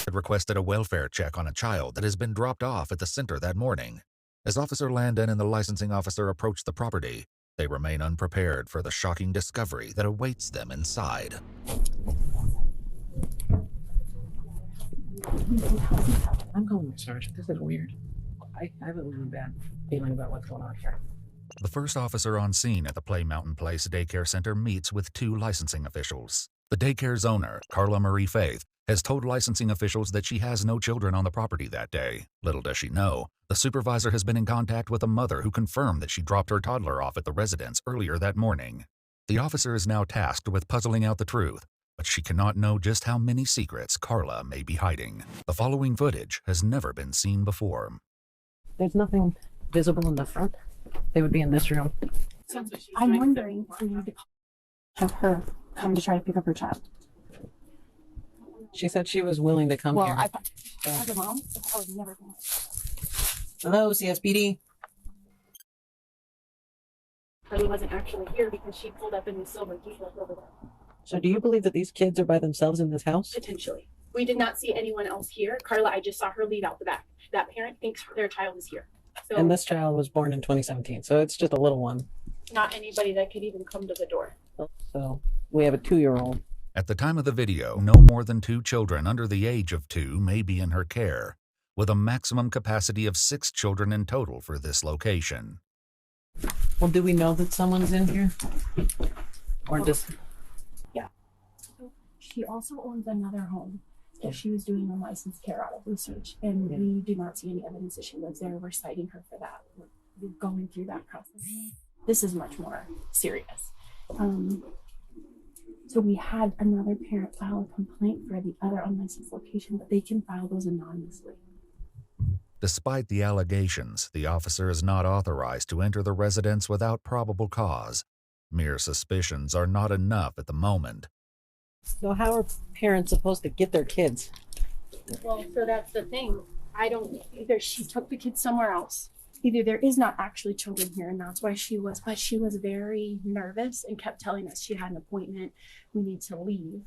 had requested a welfare check on a child that has been dropped off at the center that morning. As Officer Landon and the licensing officer approach the property, they remain unprepared for the shocking discovery that awaits them inside. I'm calling the sergeant. This is weird. I have a really bad feeling about what's going on here. The first officer on scene at the Play Mountain Place Daycare Center meets with 2 licensing officials. The daycare's owner, Carla Marie Faith, has told licensing officials that she has no children on the property that day. Little does she know, the supervisor has been in contact with a mother who confirmed that she dropped her toddler off at the residence earlier that morning. The officer is now tasked with puzzling out the truth, but she cannot know just how many secrets Carla may be hiding. The following footage has never been seen before. There's nothing visible in the front. They would be in this room. I'm wondering if we need to have her come to try to pick up her child. She said she was willing to come Well, here. as a mom, I would never think. Hello, CSPD. But he wasn't actually here because she pulled up in the silver Jeep over there. So do you believe that these kids are by themselves in this house? Potentially. We did not see anyone else here. Carla, I just saw her leave out the back. That parent thinks their child is here. So And this child was born in 2017, so it's just a little one. not anybody that could even come to the door. So we have a 2-year-old. At the time of the video, no more than 2 children under the age of 2 may be in her care, with a maximum capacity of 6 children in total for this location. Well, do we know that someone's in here? Or just... She also owns another home that she was doing a licensed care out of research, and we do not see any evidence that she lives there. We're citing her for that. We're going through that process. This is much more serious. So we had another parent file a complaint for the other unlicensed location, but they can file those anonymously. Despite the allegations, the officer is not authorized to enter the residence without probable cause. Mere suspicions are not enough at the moment. So how are parents supposed to get their kids? Well, so that's the thing. I don't, either she took the kids somewhere else. Either there is not actually children here, and that's why she was very nervous and kept telling us she had an appointment. We need to leave.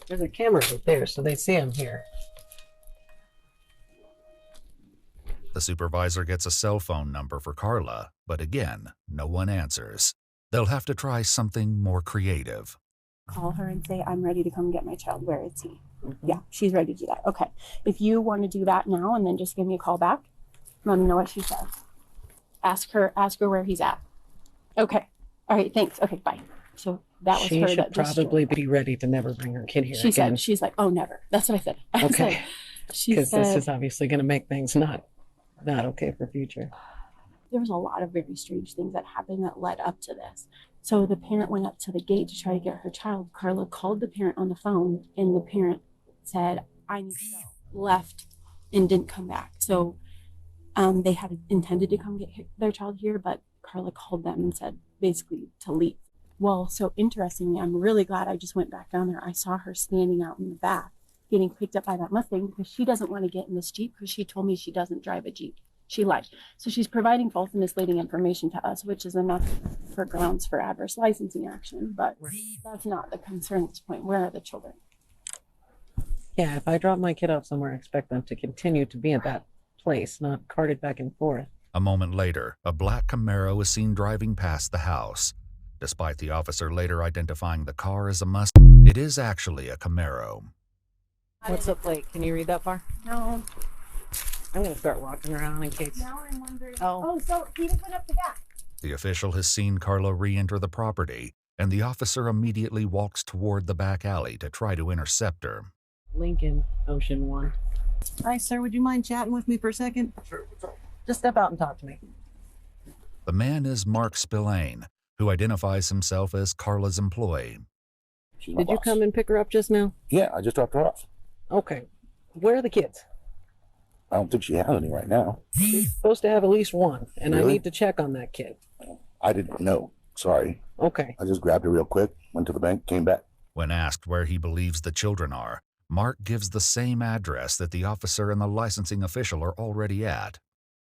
There's a camera right there, so they see them here. The supervisor gets a cell phone number for Carla, but again, no one answers. They'll have to try something more creative. Call her and say, I'm ready to come get my child. Where is he? Yeah, she's ready to do that. Okay. If you want to do that now and then just give me a call back, let me know what she says. Ask her where he's at. Okay. All right. Thanks. Okay. Bye. So that was She her. should That just probably be ready to never bring her kid here she again. said, she's like, oh, never. That's what I said. I Okay. said, she Because said, this is obviously going to make things not okay for future. there was a lot of very strange things that happened that led up to this. So the parent went up to the gate to try to get her child. Carla called the parent on the phone, and the parent said, I need to go. Left and didn't come back. So they had intended to come get their child here, but Carla called them and said basically to leave. Well, so interestingly, I'm really glad I just went back down there. I saw her standing out in the back getting picked up by that Mustang because she doesn't want to get in this Jeep because she told me she doesn't drive a Jeep. She lied. So she's providing false and misleading information to us, which is enough for grounds for adverse licensing action. But that's not the concern at this point. Where are the children? Yeah, if I drop my kid off somewhere, I expect them to continue to be at that place, not carted back and forth. A moment later, a black Camaro is seen driving past the house. Despite the officer later identifying the car as a Mustang, it is actually a Camaro. What's the plate? Can you read that far? No. I'm going to start walking around in case. Now I'm wondering. Oh. So he just went up the back. The official has seen Carla re-enter the property, and the officer immediately walks toward the back alley to try to intercept her. Lincoln, Ocean 1. Hi, sir. Would you mind chatting with me for a second? Sure. Just step out and talk to me. The man is Mark Spillane, who identifies himself as Carla's employee. Did you come and pick her up just now? Yeah, I just dropped her off. Okay. Where are the kids? I don't think she has any right now. She's supposed to have at least one, and I Really? need to check on that kid. I didn't know. Sorry. Okay. I just grabbed her real quick, went to the bank, came back. When asked where he believes the children are, Mark gives the same address that the officer and the licensing official are already at.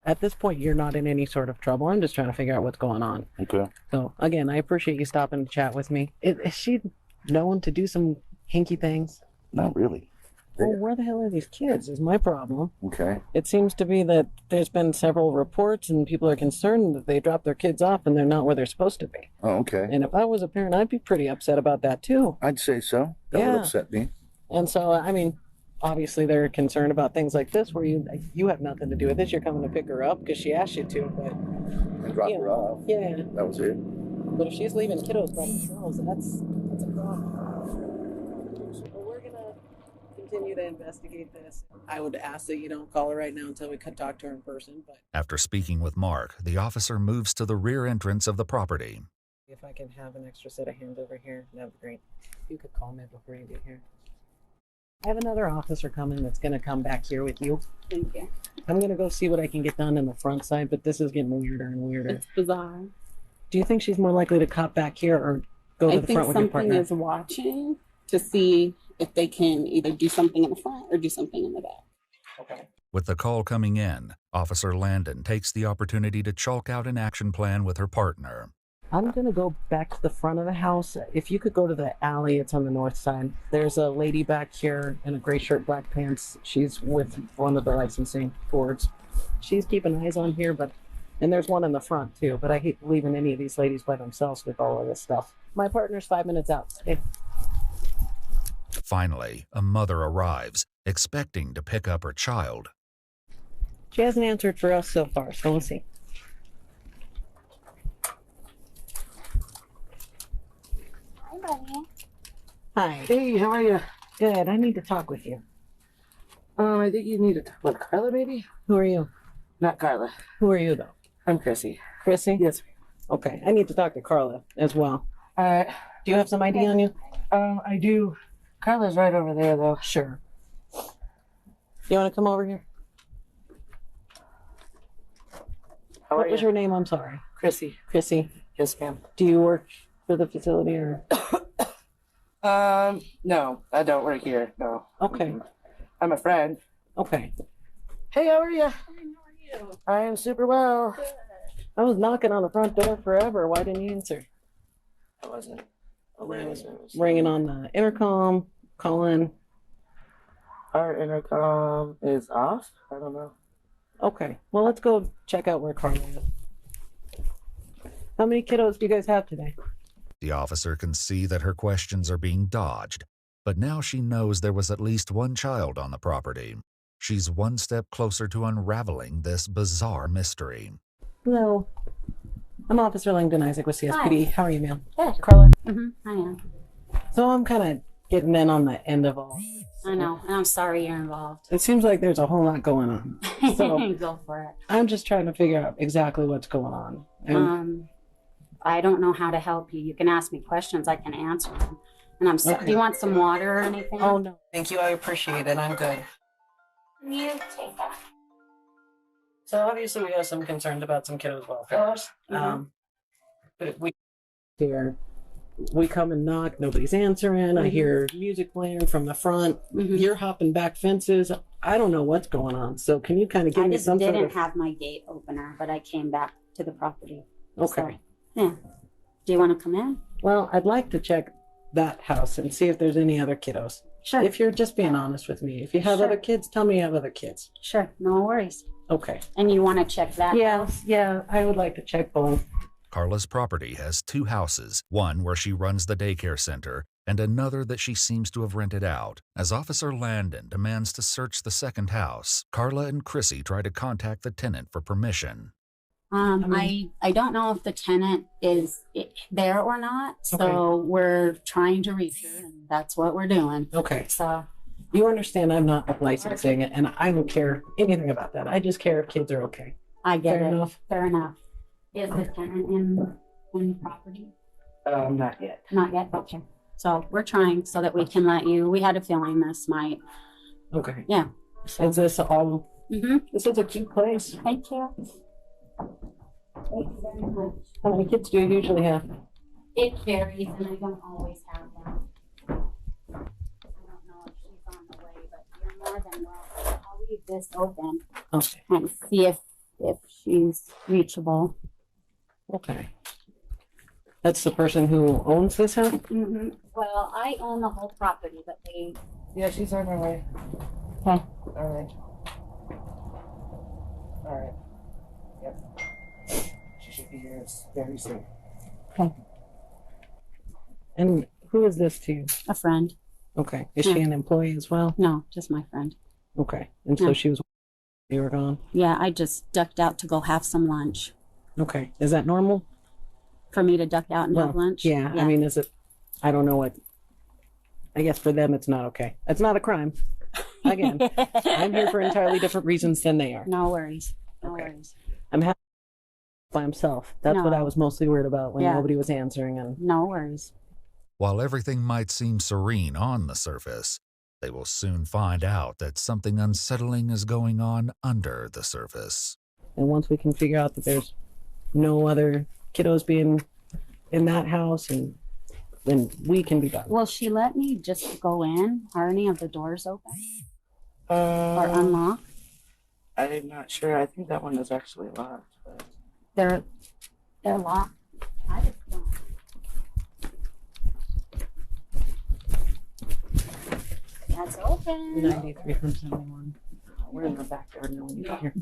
At this point, you're not in any sort of trouble. I'm just trying to figure out what's going on. Okay. So, again, I appreciate you stopping to chat with me. Is she known to do some hinky things? Not really. Well, where the hell are these kids is my problem. Okay. It seems to be that there's been several reports and people are concerned that they drop their kids off and they're not where they're supposed to be. Oh, okay. And if I was a parent, I'd be pretty upset about that too. I'd say so. That would Yeah. upset me. And so, I mean, obviously they're concerned about things like this where you have nothing to do with this. You're coming to pick her up because she asked you to, but And drop Yeah. her off. yeah. That was it. But if she's leaving kiddos by themselves, that's a problem. But we're gonna continue to investigate this. I would ask that you don't call her right now until we could talk to her in person. But After speaking with Mark, the officer moves to the rear entrance of the property. if I can have an extra set of hands over here, that'd be great. If you could call me before you get here. I have another officer coming that's gonna come back here with you. Thank you. I'm gonna go see what I can get done in the front side, but this is getting weirder and weirder. It's bizarre. Do you think she's more likely to cop back here or go to I the think front with your something partner? is watching to see if they can either do something in the front or do something in the back. Okay. With the call coming in, Officer Landon takes the opportunity to chalk out an action plan with her partner. I'm gonna go back to the front of the house. If you could go to the alley, it's on the north side. There's a lady back here in a gray shirt, black pants. She's with one of the licensing boards. She's keeping eyes on here, and there's one in the front too, but I hate leaving any of these ladies by themselves with all of this stuff. My partner's 5 minutes out. Hey. Finally, a mother arrives, expecting to pick up her child. She hasn't answered for us so far, so we'll see. Hi, buddy. Hi. Hey, how are you? Good. I need to talk with you. I think you need to talk with Carla, maybe? Who are you? Not Carla. Who are you, though? I'm Chrissy. Chrissy? Yes. Okay. I need to talk to Carla as well. Alright. Do you have some ID on you? I do. Carla's right over there, though. Sure. You want to come over here? How What are was you? your name? I'm sorry. Chrissy. Chrissy. Yes, ma'am. Do you work for the facility or? No, I don't work here. No. Okay. I'm a friend. Okay. Hey, how are you? I am super well. I was knocking on the front door forever. Why didn't you answer? I wasn't. Ringing on the intercom, calling. Our intercom is off. I don't know. Okay. Well, let's go check out where Carla is. How many kiddos do you guys have today? The officer can see that her questions are being dodged, but now she knows there was at least one child on the property. She's one step closer to unraveling this bizarre mystery. Hello. I'm Officer Langdon Isaac with CSPD. How are you, ma'am? Good. Carla. I am. So I'm kind of getting in on the end of all. I know. And I'm sorry you're involved. It seems like there's a whole lot going on. So Go for it. I'm just trying to figure out exactly what's going on. And I don't know how to help you. You can ask me questions. I can answer them. And I'm sorry. Okay. Do you want some water or anything? oh no, thank you. I appreciate it. I'm good. You take that. So obviously we have some concerns about some kiddos' welfare. But we come and knock, nobody's answering. I hear music playing from the front. You're hopping back fences. I don't know what's going on. So can you kind of give I me just some sort didn't of... have my gate opener, but I came back to the property. Okay. So, yeah. Do you want to come in? Well, I'd like to check that house and see if there's any other kiddos. Sure. If you're just being honest with me. If you have Sure. other kids, tell me you have other kids. Sure. No worries. Okay. And you want to check that? Yeah, I would like to check both. Carla's property has two houses, one where she runs the daycare center and another that she seems to have rented out. As Officer Landon demands to search the second house, Carla and Chrissy try to contact the tenant for permission. I don't know if the tenant is there or not, so we're trying to reach her, and that's what we're doing. Okay. So You understand I'm not licensing it, and I don't care anything about that. I just care if kids are okay. I get Fair it. enough. Fair enough. Is the tenant in the property? Not yet. Not yet. Okay. So we're trying so that we can let you. We had a feeling this might. Okay. Yeah. So, Is this all... This is a cute place. thank you. Thank you very much. How many kids do you usually have? It varies, and I don't always have that. I don't know if she's on the way, but you're more than welcome. I'll leave this open Okay. and see if she's reachable. Okay. That's the person who owns this house? Well, I own the whole property, but they. Yeah, she's on her way. Okay. All right. All right. Yep. She should be here very soon. Okay. And who is this to you? A friend. Okay. Is she an employee as well? No, just my friend. Okay. And so Yeah. she was. You were gone. Yeah, I just ducked out to go have some lunch. Okay. Is that normal? For me to duck out and have lunch? Yeah. I mean, is it? I don't know what. I guess for them, it's not okay. It's not a crime. Again, I'm here for entirely different reasons than they are. No worries. No Okay. worries. I'm happy by himself. That's what No. I was mostly worried about when Yeah. nobody was answering. And No worries. While everything might seem serene on the surface, they will soon find out that something unsettling is going on under the surface. once we can figure out that there's no other kiddos being in that house, and then we can be done. Will she let me just go in? Are any of the doors open or unlocked? I'm not sure. I think that one is actually locked. But... They're locked. I just don't. That's open. 93 from 71. We're in the backyard now when you get here.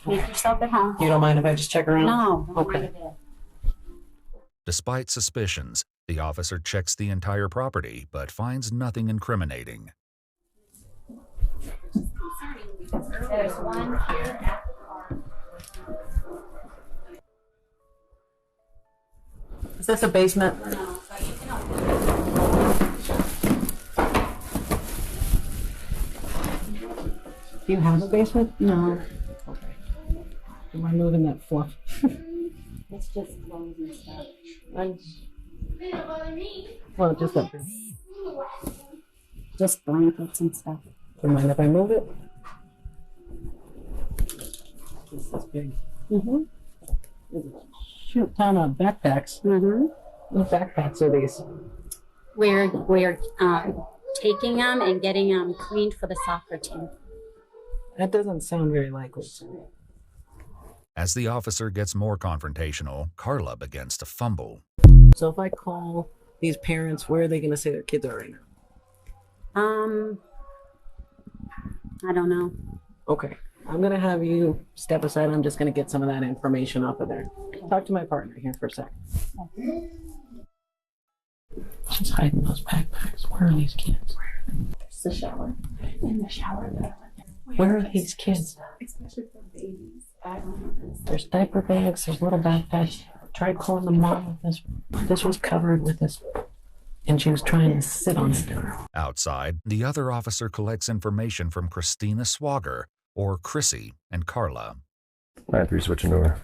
Make yourself at home. You don't mind if I just check around? No. Don't Okay. mind a bit. Despite suspicions, the officer checks the entire property but finds nothing incriminating. There's one here at the car. Is this a basement? No, so you can open it. Do you have a basement? No, Okay. Am I moving that fluff? it's just clothes and stuff. Well, just up here. Just blankets and stuff. Do you mind if I move it? This is big. Shoot, ton of backpacks. What backpacks are these? We're taking them and getting them cleaned for the soccer team. That doesn't sound very likely. As the officer gets more confrontational, Carla begins to fumble. So if I call these parents, where are they going to say their kids are right now? I don't know. Okay. I'm going to have you step aside. I'm just going to get some of that information off of there. Talk to my partner here for a second. She's hiding those backpacks. Where are these kids? There's the shower. In the shower. Where are these kids? Especially for babies. I don't know. There's diaper bags. There's little backpacks. Tried calling the mom. This was covered with this. And she was trying to sit on it. Outside, the other officer collects information from Christina Swagger, or Chrissy, and Carla. 9-3 switching over.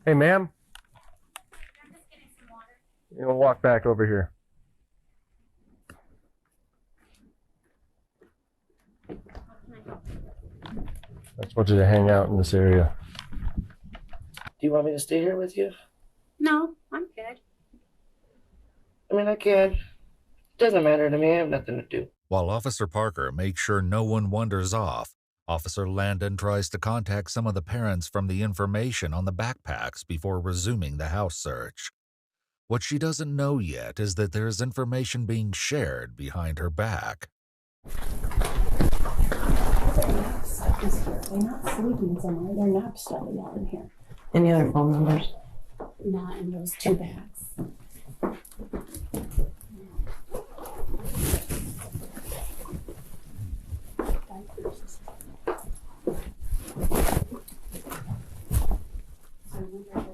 Hey, ma'am. You'll walk back over here. I just want you to hang out in this area. Do you want me to stay here with you? No, I'm good. I mean, I can. Doesn't matter to me. I have nothing to do. While Officer Parker makes sure no one wanders off, Officer Landon tries to contact some of the parents from the information on the backpacks before resuming the house search. What she doesn't know yet is that there's information being shared behind her back. They're not sleeping somewhere. They're nap studying out in here. Any other phone numbers? Not in those two bags. Diapers. I wonder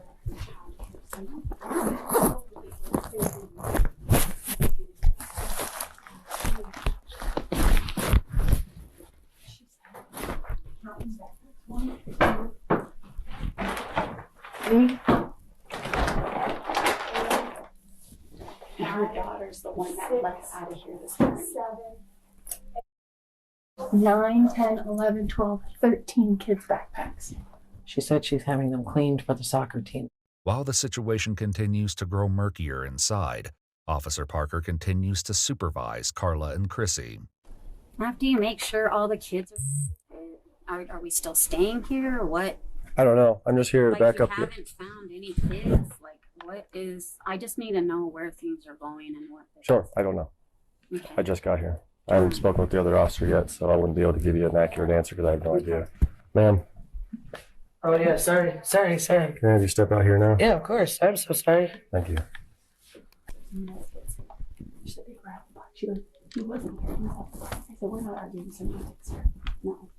and her daughter's the one that left out of here this morning. 9, 10, 11, 12, 13 kids' backpacks. She said she's having them cleaned for the soccer team. While the situation continues to grow murkier inside, Officer Parker continues to supervise Carla and Chrissy. After you make sure all the kids are we still staying here or what? I don't know. I'm just here to back you up. haven't found any kids? Like, what is... I just need to know where things are going and what... Sure, I don't know. Okay. I just got here. I haven't spoken with the other officer yet, so I wouldn't be able to give you an accurate answer because I have no idea. Ma'am, Oh yeah, sorry. can I have you step out here now? Yeah, of course. I'm so sorry. Thank you. She said they grabbed the box. She goes, he wasn't here. I said, we're not arguing semantics here. No.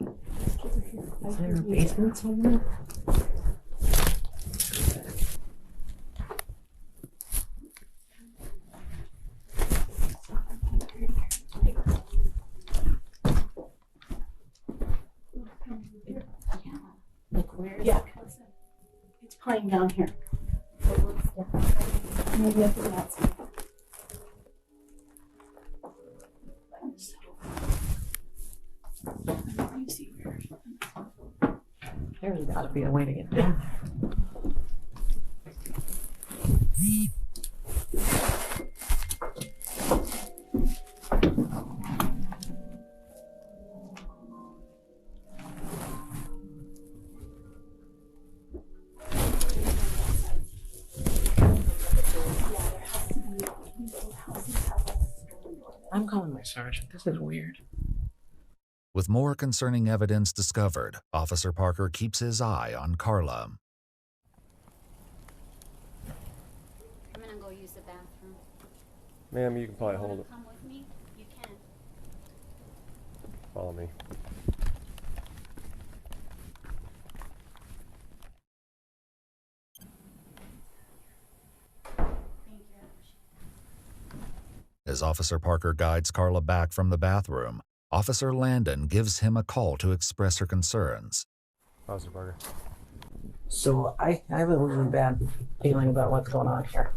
These kids are here. Is there a basement somewhere? Yeah. It's playing down here. Maybe up to that side. You see where? There's got to be a way to get down. I'm calling my sergeant. This is weird. With more concerning evidence discovered, Officer Parker keeps his eye on Carla. I'm gonna go use the bathroom. Ma'am, you can probably You wanna hold it. come with me? You can. Follow me. Thank you. As Officer Parker guides Carla back from the bathroom, Officer Landon gives him a call to express her concerns. Officer Parker. So I have a really bad feeling about what's going on here.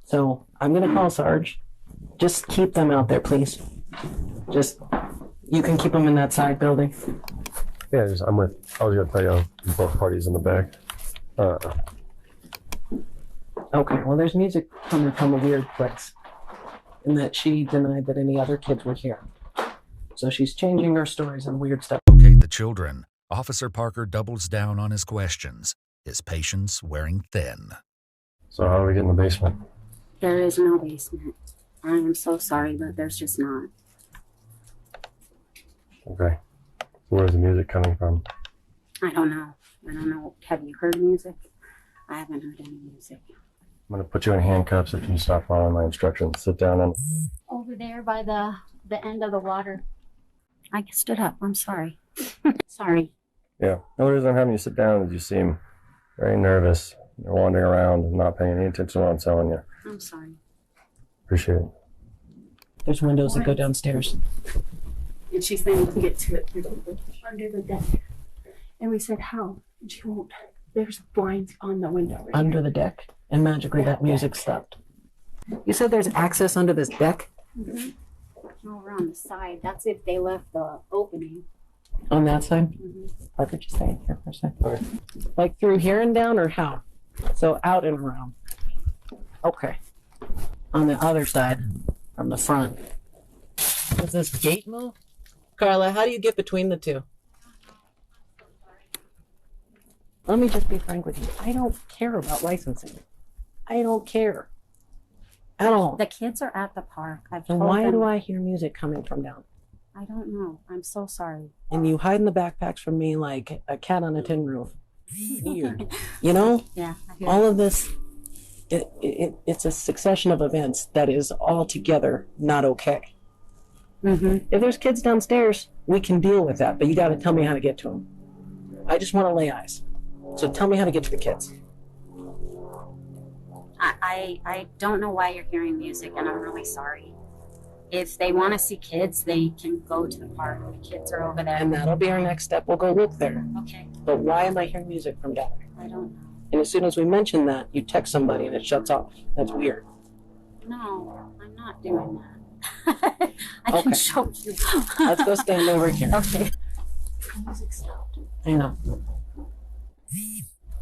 So I'm gonna call Sarge. Just keep them out there, please. Just, you can keep them in that side building. Yeah, I was going to tell you both parties in the back. Okay, well there's music coming from a weird place. And that she denied that any other kids were here. So she's changing her stories and weird stuff. Locate the children. Officer Parker doubles down on his questions, his patience wearing thin. So how do we get in the basement? There is no basement. I am so sorry, but there's just not. Okay. So where's the music coming from? I don't know. Have you heard music? I haven't heard any music. I'm going to put you in handcuffs if you stop following my instructions. Sit down and... Over there by the end of the water. I stood up. I'm sorry. Sorry. Yeah. The only reason I'm having you sit down is you seem very nervous. You're wandering around and not paying any attention to what I'm telling you. I'm sorry. Appreciate it. There's windows that go downstairs. And she's saying to get to it under the deck. And we said, how? And she won't. There's blinds on the window. Right Under the deck. And magically that music stopped. You said there's access under this deck? Mm-hmm. Over on the side. That's if they left the opening. On that side? Mm-hmm. Parker, just stay here for a second. Okay. Like through here and down, or how? So out and around. Okay. On the other side, from the front. Does this gate move? Carla, how do you get between the two? Let me just be frank with you. I don't care about licensing. I don't care. At all. The kids are at the park. I've Then told why them. do I hear music coming from down? I don't know. I'm so sorry. And you hide in the backpacks from me like a cat on a tin roof. Weird. You know? Yeah. I hear All of this, it's a succession of events that is altogether not okay. Mm-hmm. If there's kids downstairs, we can deal with that, but you got to tell me how to get to them. I just want to lay eyes. So tell me how to get to the kids. I don't know why you're hearing music, and I'm really sorry. If they want to see kids, they can go to the park. The kids are over there. And that'll be our next step. We'll go look there. Okay. But why am I hearing music from down there? I don't know. And as soon as we mention that, you text somebody and it shuts off. That's weird. No, I'm not doing that. I Okay. can show you. Let's go stand over here. Okay. Music stopped. I know.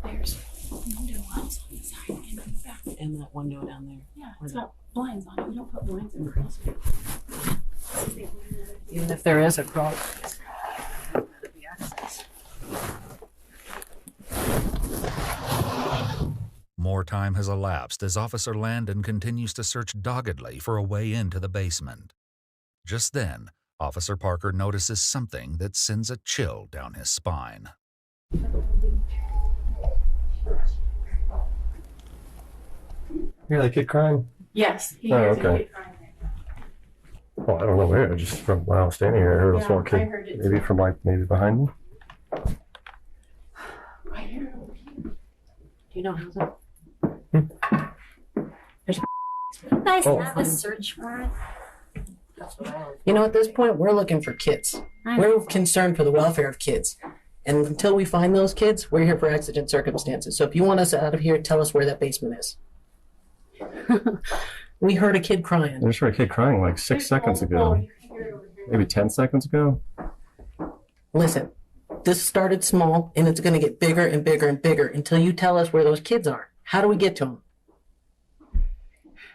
There's window ones on the side and in the back. And that window down there. Yeah, it's got blinds on it. We don't put blinds in girls. Even if there is a crawl. More time has elapsed as Officer Landon continues to search doggedly for a way into the basement. Just then, Officer Parker notices something that sends a chill down his spine. Hear that kid crying? Yes. He Oh, hears okay. it crying. Well, I don't know where. Just from when I was standing here, I heard a Yeah, small I kid. heard it Maybe too. from maybe behind me. I hear it over here. Do you know how's it? You guys Oh. have a search warrant? You know, at this point, we're looking for kids. We're concerned for the welfare of kids. And until we find those kids, we're here for exigent circumstances. So if you want us out of here, tell us where that basement is. We heard a kid I crying. just heard a kid crying like 6 seconds Oh, ago. you can hear it over here. Maybe 10 seconds ago. Listen, this started small and it's going to get bigger and bigger and bigger until you tell us where those kids are. How do we get to them?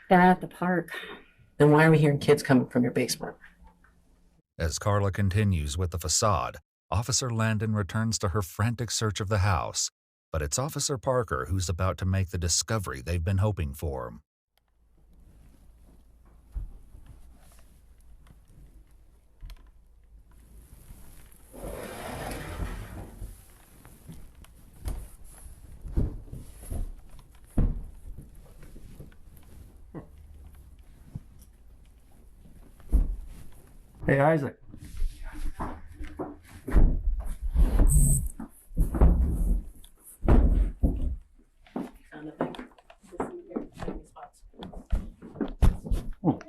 They're at the park. Then why are we hearing kids coming from your basement? As Carla continues with the facade, Officer Landon returns to her frantic search of the house, but it's Officer Parker who's about to make the discovery they've been hoping for. Hey, Isaac.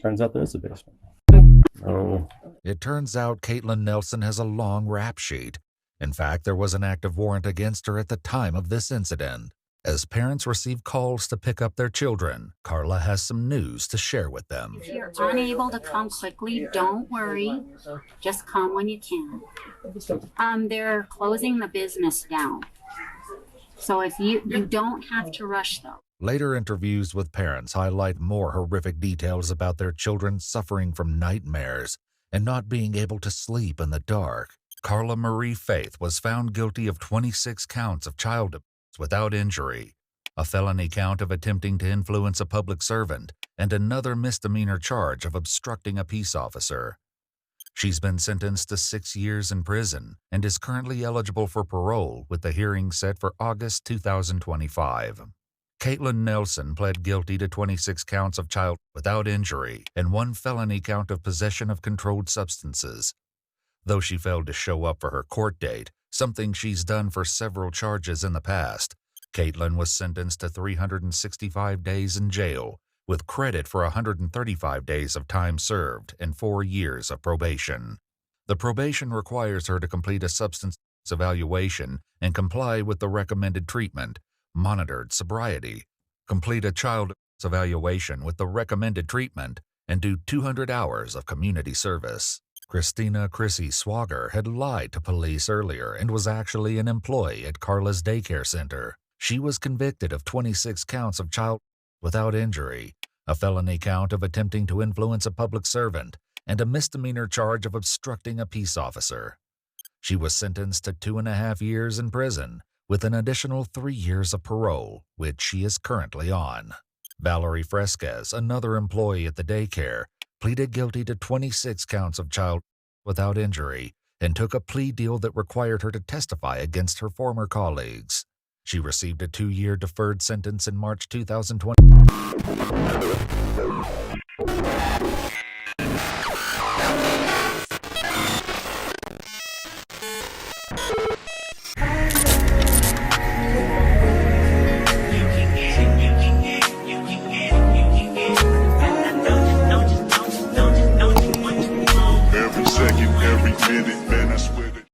Turns out there's a basement. Oh, It turns out Caitlin Nelson has a long rap sheet. In fact, there was an active warrant against her at the time of this incident. As parents receive calls to pick up their children, Carla has some news to share with them. If you're unable to come quickly, don't worry. Just come when you can. They're closing the business down. So if you don't have to rush though. Later interviews with parents highlight more horrific details about their children suffering from nightmares and not being able to sleep in the dark. Carla Marie Faith was found guilty of 26 counts of child abuse without injury, a felony count of attempting to influence a public servant, and another misdemeanor charge of obstructing a peace officer. She's been sentenced to 6 years in prison and is currently eligible for parole with the hearing set for August 2025. Caitlin Nelson pled guilty to 26 counts of child without injury and 1 felony count of possession of controlled substances. Though she failed to show up for her court date, something she's done for several charges in the past, Caitlin was sentenced to 365 days in jail, with credit for 135 days of time served and 4 years of probation. The probation requires her to complete a substance evaluation and comply with the recommended treatment, monitored sobriety, complete a child evaluation with the recommended treatment, and do 200 hours of community service. Christina Chrissy Swager had lied to police earlier and was actually an employee at Carla's Daycare Center. She was convicted of 26 counts of child without injury, a felony count of attempting to influence a public servant, and a misdemeanor charge of obstructing a peace officer. She was sentenced to 2.5 years in prison, with an additional 3 years of parole, which she is currently on. Valerie Fresquez, another employee at the daycare, pleaded guilty to 26 counts of child without injury and took a plea deal that required her to testify against her former colleagues. She received a 2-year deferred sentence in March 2020.